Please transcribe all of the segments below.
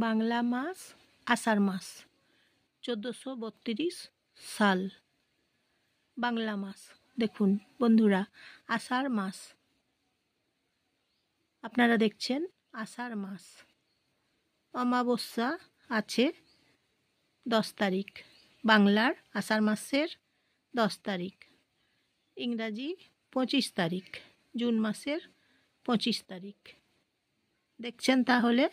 বাংলা মাস আষাঢ় মাস 1432 সাল। বাংলা মাস দেখুন বন্ধুরা, আষাঢ় মাস আপনারা দেখছেন আষাঢ় মাস। অমাবস্যা আছে 10 তারিখ, বাংলার আষাঢ় মাসের 10 তারিখ, ইংরাজি 25 তারিখ, জুন মাসের 25 তারিখ। দেখছেন তাহলে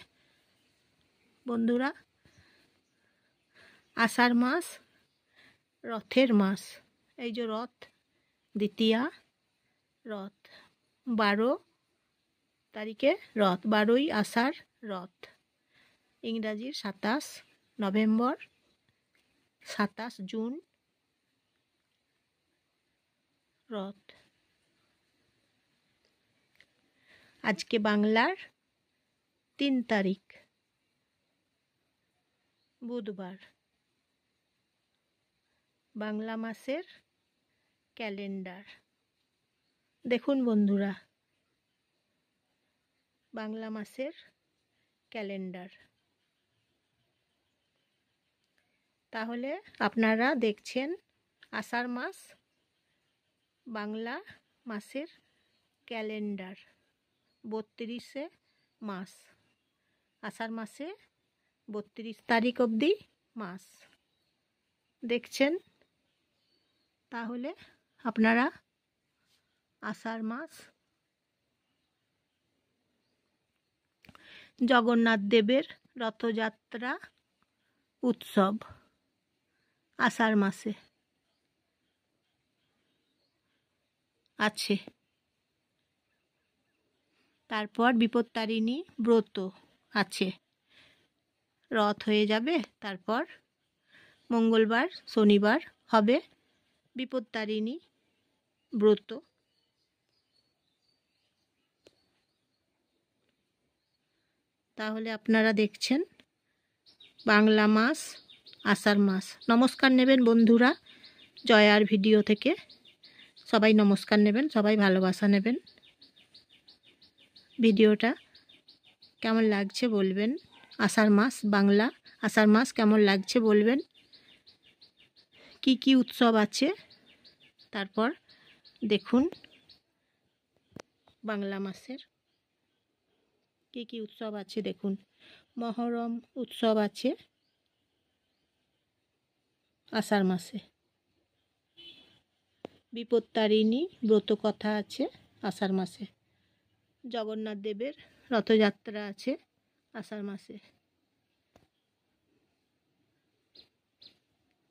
বন্ধুরা, আষাঢ় মাস রথের মাস। এই যে রথ, দ্বিতীয়া রথ, 12 তারিখে রথ, 12ই আষাঢ় রথ, ইংরাজির 27 নভেম্বর, 27 জুন রথ। আজকে বাংলার 3 তারিখ বুধবার। বাংলা মাসের ক্যালেন্ডার দেখুন বন্ধুরা, বাংলা মাসের ক্যালেন্ডার। তাহলে আপনারা দেখছেন আষাঢ় মাস, বাংলা মাসের ক্যালেন্ডার। 32 মাস, আষাঢ় মাসে 32 তারিখ অবধি মাস দেখছেন। তাহলে আপনারা আষাঢ় মাস জগন্নাথ দেবের রথযাত্রা উৎসব আষাঢ় মাসে আছে। তারপর বিপত্তারিণী ব্রত আছে, রথ হয়ে যাবে, তারপর মঙ্গলবার শনিবার হবে বিপত্তারিণী ব্রত। তাহলে আপনারা দেখছেন বাংলা মাস আষাঢ় মাস। নমস্কার নেবেন বন্ধুরা, জয়ার ভিডিও থেকে সবাই নমস্কার নেবেন, সবাই ভালোবাসা নেবেন। ভিডিওটা কেমন লাগছে বলবেন, আষাঢ় মাস বাংলা আষাঢ় মাস কেমন লাগছে বলবেন, কি কি উৎসব আছে তারপর দেখুন বাংলা মাসের কি কি উৎসব আছে দেখুন। মহরম উৎসব আছে আষাঢ় মাসে, বিপত্তারিণী ব্রত কথা আছে আষাঢ় মাসে, জগন্নাথ দেবের রথযাত্রা আছে আষাঢ় মাসে।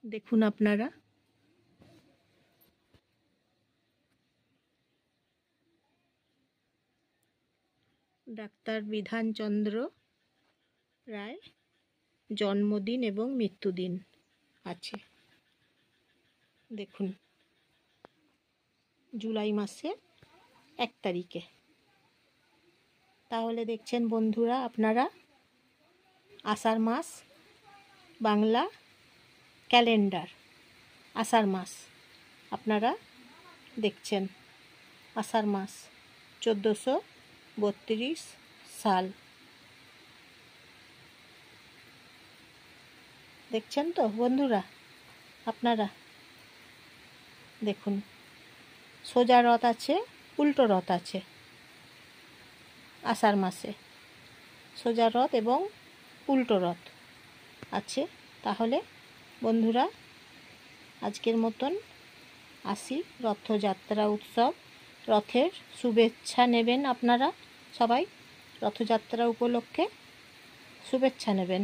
দেখুন আপনারা ডাক্তার বিধানচন্দ্র রায় জন্মদিন এবং মৃত্যুদিন আছে দেখুন, জুলাই মাসে 1 তারিখে। তাহলে দেখছেন বন্ধুরা আপনারা আষাঢ় মাস বাংলা ক্যালেন্ডার, আষাঢ় মাস আপনারা দেখছেন, আষাঢ় মাস 1432 সাল দেখছেন তো বন্ধুরা আপনারা। দেখুন সোজা রথ আছে, উল্টো রথ আছে আষাঢ় মাসে, সোজা রথ এবং উল্টো রথ আছে। তাহলে বন্ধুরা আজকের মতন আসি, রথযাত্রা উৎসব, রথের শুভেচ্ছা নেবেন আপনারা সবাই, রথযাত্রা উপলক্ষে শুভেচ্ছা নেবেন।